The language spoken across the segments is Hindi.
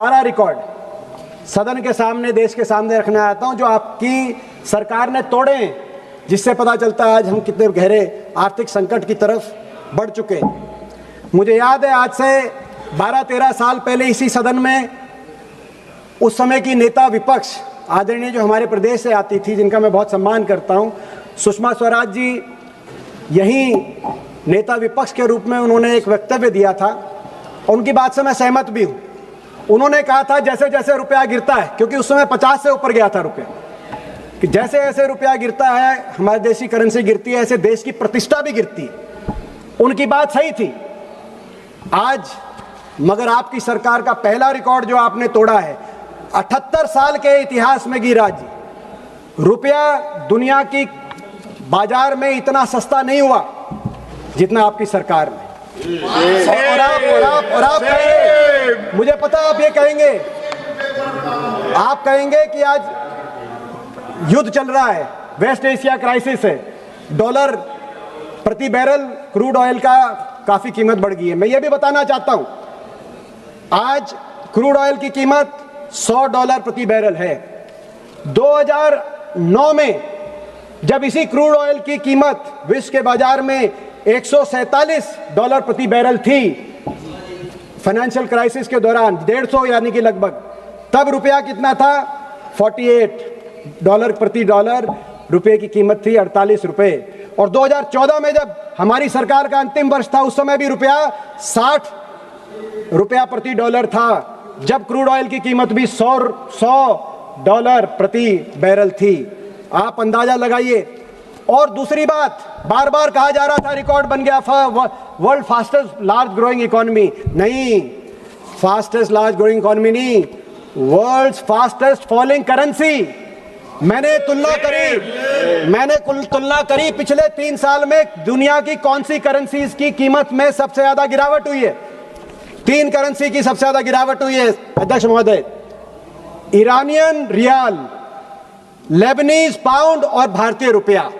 सारा रिकॉर्ड सदन के सामने, देश के सामने रखने आता हूं, जो आपकी सरकार ने तोड़े, जिससे पता चलता है आज हम कितने गहरे आर्थिक संकट की तरफ बढ़ चुके। मुझे याद है आज से 12-13 साल पहले इसी सदन में उस समय की नेता विपक्ष आदरणीय जो हमारे प्रदेश से आती थी, जिनका मैं बहुत सम्मान करता हूं, सुषमा स्वराज जी, यही नेता विपक्ष के रूप में उन्होंने एक वक्तव्य दिया था और उनकी बात से मैं सहमत भी हूं। उन्होंने कहा था जैसे जैसे रुपया गिरता है, क्योंकि उस समय 50 से ऊपर गया था रुपया, कि जैसे जैसे रुपया गिरता है, हमारे देश की करेंसी गिरती है, ऐसे देश की प्रतिष्ठा भी गिरती है। उनकी बात सही थी। आज मगर आपकी सरकार का पहला रिकॉर्ड जो आपने तोड़ा है, 78 साल के इतिहास में गिरा जी, रुपया दुनिया की बाजार में इतना सस्ता नहीं हुआ जितना आपकी सरकार में। और आप कहेंगे, मुझे पता आप ये कहेंगे, आप कहेंगे कि आज युद्ध चल रहा है, वेस्ट एशिया क्राइसिस है, डॉलर प्रति बैरल क्रूड ऑयल का काफी कीमत बढ़ गई है। मैं ये भी बताना चाहता हूं, आज क्रूड ऑयल की कीमत $100 प्रति बैरल है। 2009 में जब इसी क्रूड ऑयल की कीमत विश्व के बाजार में $147 प्रति बैरल थी, फाइनेंशियल क्राइसिस के दौरान 150 यानी कि लगभग, तब रुपया कितना था? $48 प्रति डॉलर रुपये की कीमत थी, 48 रुपए। और 2014 में जब हमारी सरकार का अंतिम वर्ष था, उस समय भी रुपया 60 रुपया प्रति डॉलर था, जब क्रूड ऑयल की कीमत भी $100 प्रति बैरल थी। आप अंदाजा लगाइए। और दूसरी बात, बार बार कहा जा रहा था रिकॉर्ड बन गया, world fastest large growing economy. नहीं, फास्टेस्ट लार्ज ग्रोइंग इकोनॉमी नहीं, वर्ल्ड फास्टेस्ट फॉलिंग करेंसी। मैंने तुलना करी पिछले 3 साल में दुनिया की कौन सी करेंसीज की कीमत में सबसे ज्यादा गिरावट हुई है। 3 करेंसी की सबसे ज्यादा गिरावट हुई है अध्यक्ष महोदय, ईरानियन रियाल, लेबनीज पाउंड और भारतीय रुपया।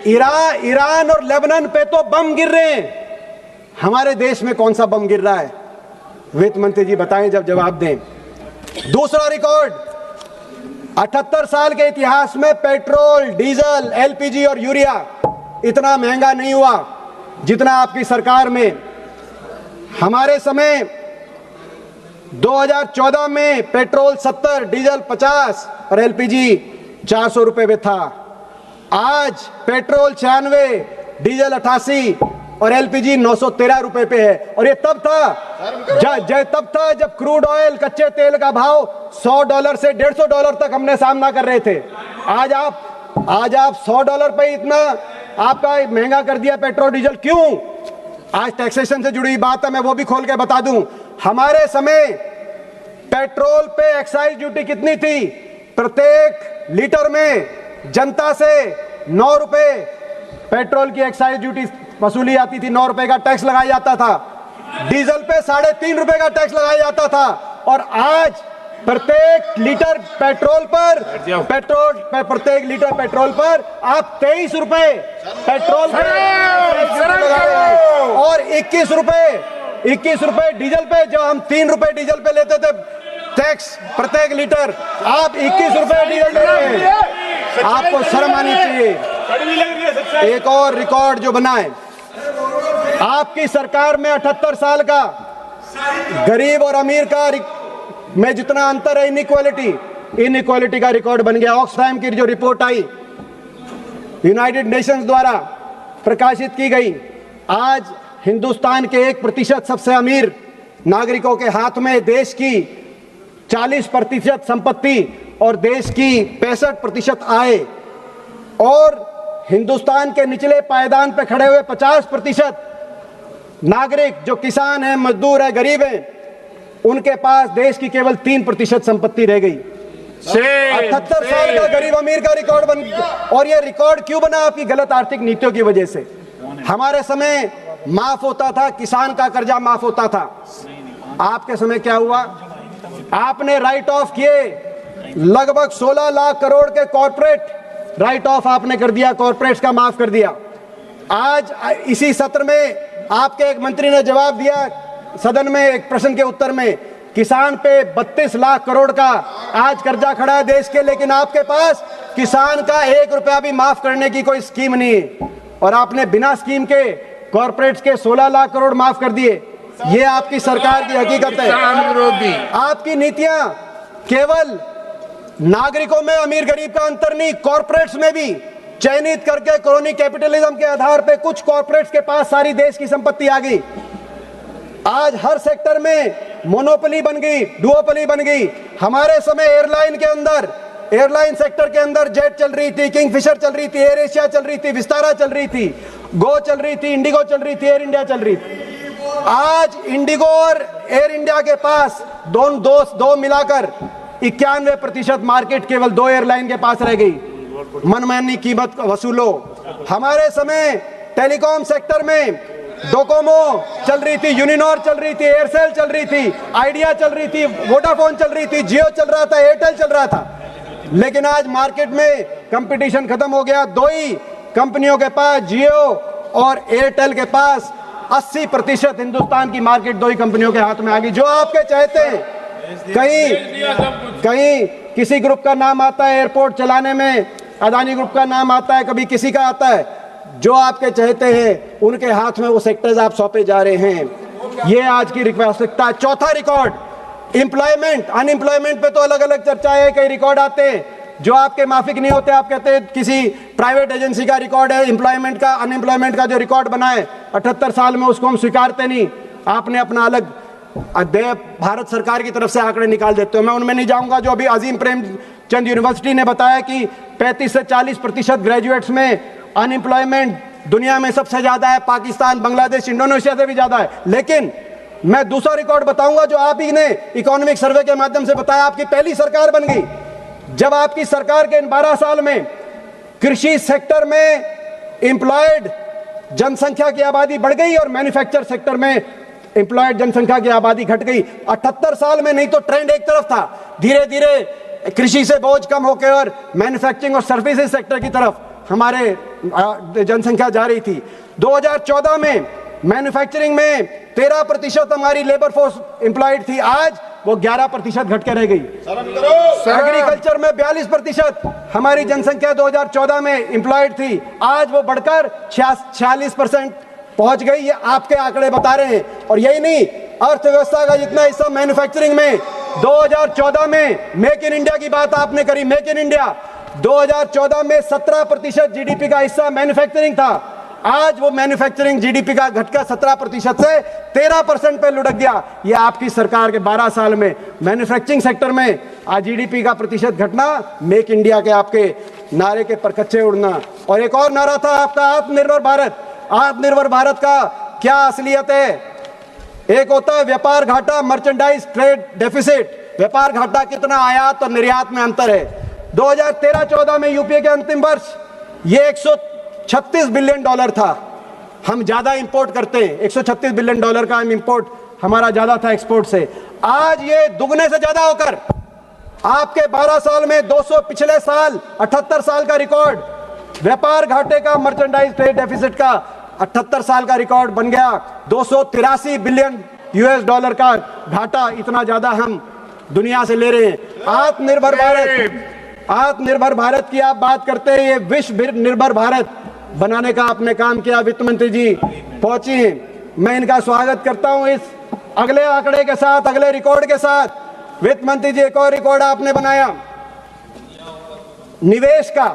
ईरान और लेबनान पे तो बम गिर रहे हैं, हमारे देश में कौन सा बम गिर रहा है? वित्त मंत्री जी बताएं जब जवाब दें। दूसरा रिकॉर्ड, 78 साल के इतिहास में पेट्रोल, डीजल, एलपीजी और यूरिया इतना महंगा नहीं हुआ जितना आपकी सरकार में। हमारे समय 2014 में पेट्रोल 70, डीजल 50 और एलपीजी 400 रुपए में था। आज पेट्रोल 96, डीजल 88 और एलपीजी 913 रुपए पे है। और ये तब था जब क्रूड ऑयल, कच्चे तेल का भाव $100 से $150 तक हमने सामना कर रहे थे। आज आप $100 पे इतना आपका महंगा कर दिया पेट्रोल डीजल, क्यों? आज टैक्सेशन से जुड़ी बात है, मैं वो भी खोल के बता दूं। हमारे समय पेट्रोल पे एक्साइज ड्यूटी कितनी थी? प्रत्येक लीटर में जनता से 9 रुपए पेट्रोल की एक्साइज ड्यूटी वसूली जाती थी, 9 रुपए का टैक्स लगाया जाता था। डीजल पे 3.5 रुपए का टैक्स लगाया जाता था। और आज प्रत्येक लीटर पेट्रोल पर आप 23 रुपए पेट्रोल और 21 रुपए डीजल पे, जो हम 3 रुपए डीजल पे लेते थे टैक्स प्रत्येक लीटर, आप 21 रुपए डीजल ले रहे हैं। आपको शर्म आनी चाहिए। एक और रिकॉर्ड जो बना है आपकी सरकार में, 78 साल का गरीब और अमीर का में जितना अंतर है, इनइक्वालिटी का रिकॉर्ड बन गया। ऑक्सफैम की जो रिपोर्ट आई, यूनाइटेड नेशंस द्वारा प्रकाशित की गई, आज हिंदुस्तान के 1% सबसे अमीर नागरिकों के हाथ में देश की 40% संपत्ति और देश की 65% आय, और हिंदुस्तान के निचले पायदान पर खड़े हुए 50% नागरिक जो किसान हैं, मजदूर हैं, गरीब हैं, उनके पास देश की केवल 3% संपत्ति रह गई। 78 साल का गरीब अमीर का रिकॉर्ड बन। और ये रिकॉर्ड क्यों बना? आपकी गलत आर्थिक नीतियों की वजह से। हमारे समय माफ होता था, किसान का कर्जा माफ होता था। आपके समय क्या हुआ? आपने राइट ऑफ किए, लगभग 16 लाख करोड़ के कॉर्पोरेट राइट ऑफ आपने कर दिया, कॉर्पोरेट्स का माफ कर दिया। आज इसी सत्र में आपके एक मंत्री ने जवाब दिया सदन में एक प्रश्न के उत्तर में किसान पे 32 लाख करोड़ का आज कर्जा खड़ा है देश के, लेकिन आपके पास किसान का 1 रुपया भी माफ करने की कोई स्कीम नहीं है। और आपने बिना स्कीम के कॉर्पोरेट्स के 16 लाख करोड़ माफ कर दिए। ये आपकी सरकार की हकीकत है। आपकी नीतियां केवल नागरिकों में अमीर गरीब का अंतर नहीं, कॉर्पोरेट्स में भी चयनित करके क्रोनी कैपिटलिज्म के आधार पे कुछ कॉर्पोरेट्स के पास सारी देश की संपत्ति आ गई। आज हर सेक्टर में मोनोपोली बन गई, डुओपोली बन गई। हमारे समय एयरलाइन सेक्टर के अंदर जेट चल रही थी, किंगफिशर चल रही थी, एयर एशिया चल रही थी, विस्तारा चल रही थी, गो चल रही थी, इंडिगो चल रही थी, एयर इंडिया चल रही थी। आज इंडिगो और एयर इंडिया के पास दो मिलाकर 91% मार्केट केवल 2 एयरलाइन के पास रह गई। मनमानी कीमत वसूलो। हमारे समय टेलीकॉम सेक्टर में डोकोमो चल रही थी, यूनिनॉर चल रही थी, एयरसेल चल रही थी, आइडिया चल रही थी, वोडाफोन चल रही थी, जियो चल रहा था, एयरटेल चल रहा था। लेकिन आज मार्केट में कंपटीशन खत्म हो गया। 2 ही कंपनियों के पास, जियो और एयरटेल के पास 80% हिंदुस्तान की मार्केट 2 ही कंपनियों के हाथ में आ गई। जो आपके चाहते हैं, कहीं किसी ग्रुप का नाम आता है एयरपोर्ट चलाने में, अदानी ग्रुप का नाम आता है, कभी किसी का आता है। जो आपके चाहते हैं उनके हाथ में वो सेक्टर्स आप सौंपे जा रहे हैं। ये आज की वास्तविकता। चौथा रिकॉर्ड, एम्प्लॉयमेंट। अनएम्प्लॉयमेंट पे तो अलग अलग चर्चा है, कई रिकॉर्ड आते हैं जो आपके माफिक नहीं होते। आप कहते हैं किसी प्राइवेट एजेंसी का रिकॉर्ड है एम्प्लॉयमेंट का, अनएम्प्लॉयमेंट का जो रिकॉर्ड बना है 78 साल में, उसको हम स्वीकारते नहीं। आपने अपना अलग भारत सरकार की तरफ से आंकड़े निकाल देते हो, मैं उनमें नहीं जाऊंगा। जो अभी अजीम प्रेमचंद यूनिवर्सिटी ने बताया कि 35 से 40% ग्रेजुएट्स में अनएम्प्लॉयमेंट दुनिया में सबसे ज्यादा है, पाकिस्तान, बांग्लादेश, इंडोनेशिया से भी ज्यादा है। लेकिन मैं दूसरा रिकॉर्ड बताऊंगा जो आप ही ने इकोनॉमिक सर्वे के माध्यम से बताया। आपकी पहली सरकार बन गई जब आपकी सरकार के इन 12 साल में कृषि सेक्टर में एम्प्लॉयड जनसंख्या की आबादी बढ़ गई और मैन्युफैक्चर सेक्टर में एम्प्लॉयड जनसंख्या की आबादी घट गई। 78 साल में नहीं तो ट्रेंड एक तरफ था, धीरे धीरे कृषि से बोझ कम होकर और मैन्युफैक्चरिंग और सर्विसेज सेक्टर की तरफ हमारे जनसंख्या जा रही थी। 2014 में मैन्युफैक्चरिंग में 13% हमारी लेबर फोर्स एम्प्लॉयड थी, आज वो 11% घट के रह गई। एग्रीकल्चर में 42% हमारी जनसंख्या 2014 में एम्प्लॉयड थी, आज वो बढ़कर 46% पहुंच गई। ये आपके आंकड़े बता रहे हैं। और यही नहीं, अर्थव्यवस्था का जितना हिस्सा मैन्युफैक्चरिंग में 2014 में मेक इन इंडिया की बात आपने करी, मेक इन इंडिया 2014 में 17% जीडीपी का हिस्सा मैन्युफैक्चरिंग था, आज वो मैन्युफैक्चरिंग जीडीपी का घटकर 17% से 13% पे लुढ़क गया। ये आपकी सरकार के 12 साल में मैन्युफैक्चरिंग सेक्टर में आज जीडीपी का प्रतिशत घटना, मेक इंडिया के आपके नारे के परकच्चे उड़ना। और एक और नारा था आपका, आत्मनिर्भर भारत। आत्मनिर्भर भारत का क्या असलियत है? एक होता है व्यापार घाटा, मर्चेंडाइज ट्रेड डेफिसिट। व्यापार घाटा कितना, आयात और निर्यात में अंतर है। 2013-14 में यूपीए के अंतिम वर्ष ये 136 बिलियन डॉलर था। हम ज्यादा इंपोर्ट करते हैं, 136 बिलियन डॉलर का हम इंपोर्ट हमारा ज्यादा था एक्सपोर्ट से। आज ये दुगने से ज्यादा होकर आपके 12 साल में 200, पिछले साल 78 साल का रिकॉर्ड व्यापार घाटे का, मर्चेंडाइज ट्रेड डेफिसिट का 78 साल का रिकॉर्ड बन गया। 283 बिलियन यूएस डॉलर का घाटा, इतना ज्यादा हम दुनिया से ले रहे हैं। आत्मनिर्भर भारत की आप बात करते हैं, ये विश्व निर्भर भारत बनाने का आपने काम किया। वित्त मंत्री जी पहुंची हैं, मैं इनका स्वागत करता हूं। इस अगले आंकड़े के साथ, अगले रिकॉर्ड के साथ वित्त मंत्री जी एक और रिकॉर्ड आपने बनाया निवेश का।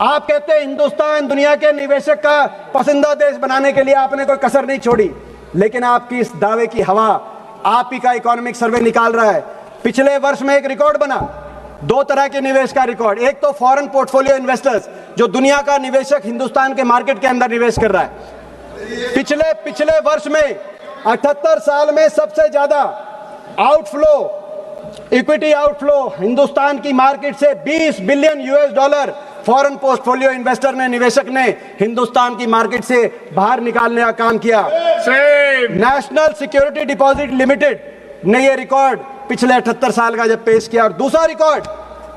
आप कहते हैं हिंदुस्तान दुनिया के निवेशक का पसंदीदा देश बनाने के लिए आपने कोई कसर नहीं छोड़ी, लेकिन आपकी इस दावे की हवा आप ही का इकोनॉमिक सर्वे निकाल रहा है। पिछले वर्ष में एक रिकॉर्ड बना, 2 तरह के निवेश का रिकॉर्ड। एक तो फॉरेन पोर्टफोलियो इन्वेस्टर्स, जो दुनिया का निवेशक हिंदुस्तान के मार्केट के अंदर निवेश कर रहा है। पिछले वर्ष में 78 साल में सबसे ज्यादा आउटफ्लो, इक्विटी आउटफ्लो हिंदुस्तान की मार्केट से 20 billion US dollar foreign portfolio investor ने, निवेशक ने हिंदुस्तान की मार्केट से बाहर निकालने का काम किया। नेशनल सिक्योरिटी डिपॉजिट लिमिटेड ने यह रिकॉर्ड पिछले 78 साल का जब पेश किया। और दूसरा रिकॉर्ड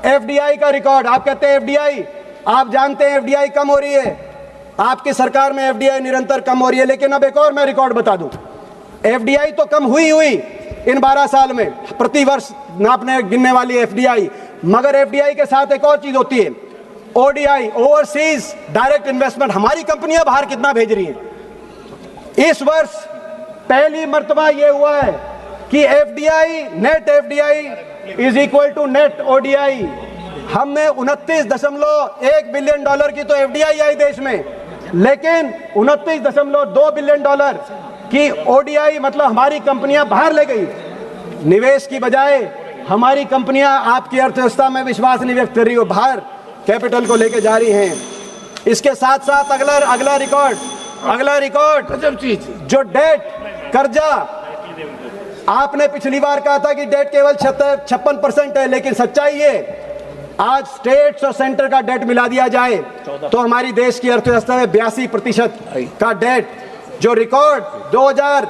एफडीआई का रिकॉर्ड। आप कहते हैं एफडीआई, आप जानते हैं एफडीआई कम हो रही है, आपकी सरकार में एफडीआई निरंतर कम हो रही है। लेकिन अब एक और मैं रिकॉर्ड बता दूं, एफडीआई तो कम हुई, इन 12 साल में प्रति वर्ष नापने गिनने वाली एफडीआई। मगर एफडीआई के साथ एक और चीज होती है, ओडीआई, ओवरसीज डायरेक्ट इन्वेस्टमेंट। हमारी कंपनियां बाहर कितना भेज रही हैं। इस वर्ष पहली मर्तबा यह हुआ है कि FDI, net FDI is equal to net ODI. हमने 29.1 बिलियन डॉलर की तो एफडीआई आई देश में, लेकिन 29.2 बिलियन डॉलर की ओडीआई, मतलब हमारी कंपनियां बाहर ले गई। निवेश की बजाय हमारी कंपनियां आपकी अर्थव्यवस्था में विश्वास नहीं व्यक्त कर रही हो, बाहर कैपिटल को लेके जा रही हैं। इसके साथ साथ अगला रिकॉर्ड जो डेट, कर्जा, आपने पिछली बार कहा था कि डेट केवल 56% है, लेकिन सच्चाई है आज स्टेट्स और सेंटर का डेट मिला दिया जाए तो हमारी देश की अर्थव्यवस्था में 82% का डेट, जो रिकॉर्ड 2000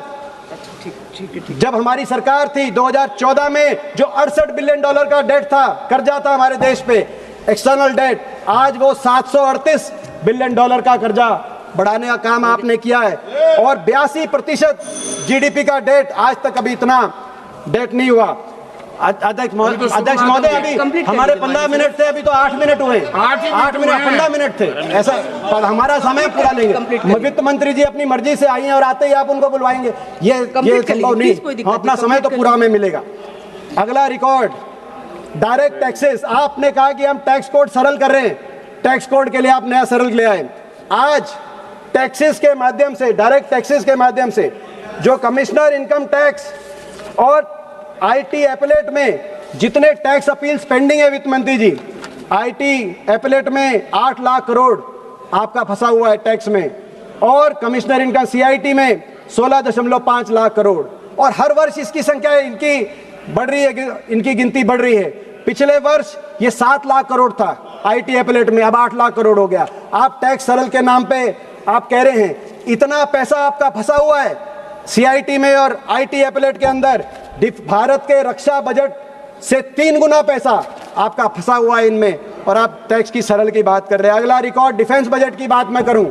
जब हमारी सरकार थी 2014 में जो 68 बिलियन डॉलर का डेट था, कर्जा था हमारे देश पे, एक्सटर्नल डेट, आज वो 738 बिलियन डॉलर का कर्जा बढ़ाने का काम आपने किया है। और 82% जीडीपी का डेट, आज तक अभी इतना डेट नहीं हुआ। अध्यक्ष महोदय, अभी हमारे 15 मिनट थे, अभी तो 8 मिनट हुए। 8 मिनट 15 मिनट थे, ऐसा हमारा समय पूरा लेंगे। वित्त मंत्री जी अपनी मर्जी से आई हैं और आते ही आप उनको बुलवाएंगे, ये संभव नहीं। अपना समय तो पूरा हमें मिलेगा। अगला रिकॉर्ड, डायरेक्ट टैक्सेस। आपने कहा कि हम टैक्स कोड सरल कर रहे हैं, टैक्स कोड के लिए आप नया सरल ले आए। आज टैक्सेस के माध्यम से, डायरेक्ट टैक्सेस के माध्यम से जो कमिश्नर इनकम टैक्स और आईटी एपलेट में जितने टैक्स अपील्स पेंडिंग है, वित्त मंत्री जी, आईटी एपलेट में 8 लाख करोड़ आपका फंसा हुआ है टैक्स में, और कमिश्नर इनकम सीआईटी में 16.5 लाख करोड़, और हर वर्ष इसकी संख्या इनकी बढ़ रही है, इनकी गिनती बढ़ रही है। पिछले वर्ष ये 7 लाख करोड़ था आईटी एपलेट में, अब 8 लाख करोड़ हो गया। आप टैक्स सरल के नाम पे आप कह रहे हैं, इतना पैसा आपका फंसा हुआ है सीआईटी में और आईटी एपलेट के अंदर। भारत के रक्षा बजट से 3 गुना पैसा आपका फंसा हुआ है इनमें, और आप टैक्स की सरल की बात कर रहे हैं। अगला रिकॉर्ड, डिफेंस बजट की बात मैं करूं,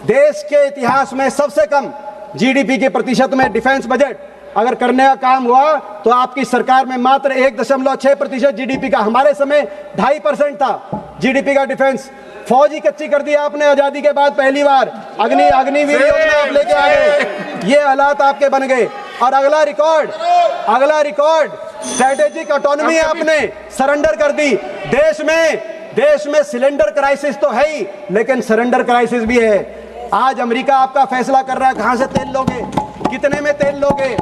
देश के इतिहास में सबसे कम जीडीपी के प्रतिशत में डिफेंस बजट अगर करने का काम हुआ तो आपकी सरकार में मात्र 1.6% जीडीपी का, हमारे समय 2.5% था जीडीपी का डिफेंस। फौज ही कच्ची कर दी आपने आजादी के बाद पहली बार, अग्निवीर योजना आप लेके आ गए, ये हालात आपके बन गए। और अगला रिकॉर्ड स्ट्रेटेजिक ऑटोनॉमी आपने सरेंडर कर दी। देश में सिलेंडर क्राइसिस तो है ही, लेकिन सरेंडर क्राइसिस भी है। आज अमेरिका आपका फैसला कर रहा है कहां से तेल लोगे, कितने में तेल लोगे।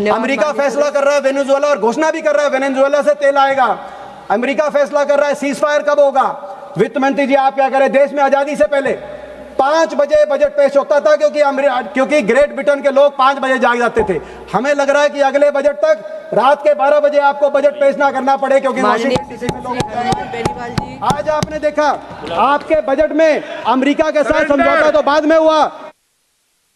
अमेरिका फैसला कर रहा है वेनेजुएला, और घोषणा भी कर रहा है वेनेजुएला से तेल आएगा। अमेरिका फैसला कर रहा है सीज फायर कब होगा। वित्त मंत्री जी आप क्या करें, देश में आजादी से पहले 5 बजे बजट पेश होता था, क्योंकि ग्रेट ब्रिटेन के लोग 5 बजे जाग जाते थे। हमें लग रहा है कि अगले बजट तक रात के 12 बजे आपको बजट पेश ना करना पड़े, क्योंकि आज आपने देखा आपके बजट में अमेरिका के साथ समझौता तो बाद में हुआ,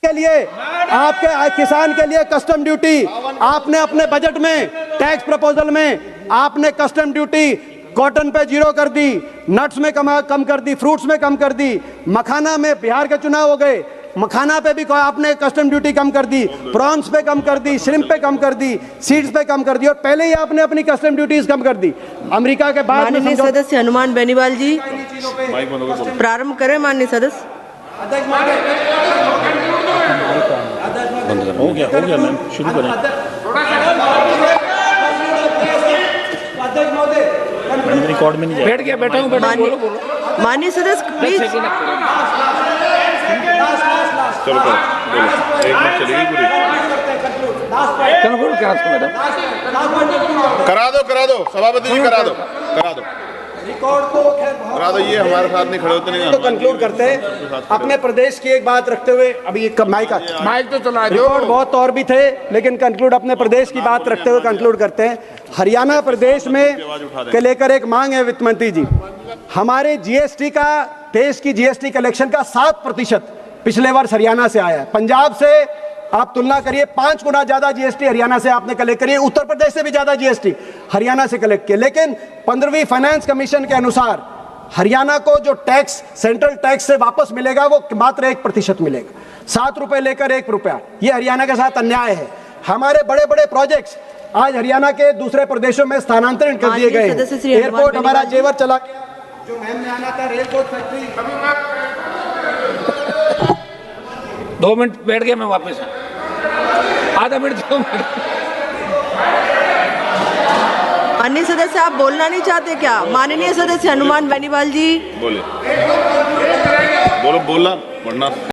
के लिए आपके किसान के लिए कस्टम ड्यूटी, आपने अपने बजट में टैक्स प्रपोजल में आपने कस्टम ड्यूटी कॉटन पे 0 कर दी, नट्स में कम कर दी, फ्रूट्स में कम कर दी, मखाना में बिहार के चुनाव हो गए, मखाना पे भी आपने कस्टम ड्यूटी कम कर दी, प्रॉन्स पे कम कर दी, श्रिम्प पे कम कर दी, सीड्स पे कम कर दी, और पहले ही आपने अपनी कस्टम ड्यूटीज कम कर दी अमेरिका के बाद। माननीय सदस्य हनुमान बेनीवाल जी प्रारंभ करें। माननीय सदस्य हो गया मैम, शुरू करें। रिकॉर्ड में नहीं बैठ हूँ। माननीय सदस्य प्लीज चलो एक मिनट चलेगी पूरी। करा दो सभापति जी, करा दो रिकॉर्ड तो करा दो। ये हमारे साथ नहीं खड़े होते, नहीं तो कंक्लूड करते हैं अपने प्रदेश की एक बात रखते हुए। अभी एक माइक तो चला, रिकॉर्ड बहुत और भी थे, लेकिन कंक्लूड अपने प्रदेश की बात रखते हुए कंक्लूड करते हैं। हरियाणा प्रदेश में के लेकर एक मांग है वित्त मंत्री जी, हमारे जीएसटी का, देश की जीएसटी कलेक्शन का 7% पिछले वर्ष हरियाणा से आया है। पंजाब से आप तुलना करिए, 5 गुना ज्यादा जीएसटी हरियाणा से आपने कलेक्ट करी है, उत्तर प्रदेश से भी ज्यादा जीएसटी हरियाणा से कलेक्ट किया। लेकिन 15वीं फाइनेंस कमीशन के अनुसार हरियाणा को जो टैक्स, सेंट्रल टैक्स से वापस मिलेगा वो मात्र 1% मिलेगा, 7 रुपए लेकर 1 रुपया। ये हरियाणा के साथ अन्याय है। हमारे बड़े बड़े प्रोजेक्ट्स आज हरियाणा के दूसरे प्रदेशों में स्थानांतरित कर दिए माननीय गए सदस्य श्री हैं। हनुमान एयरपोर्ट हमारा बेनीवाल जी। जेवर चला गया, जो महम में आना था, रेल कोच फैक्ट्री। 2 मिनट बैठ गया, मैं वापस आधा मिनट 2 मिनट। माननीय सदस्य आप बोलना नहीं चाहते क्या? माननीय सदस्य हनुमान बेनीवाल जी बोले बोलो, बोलना पढ़ना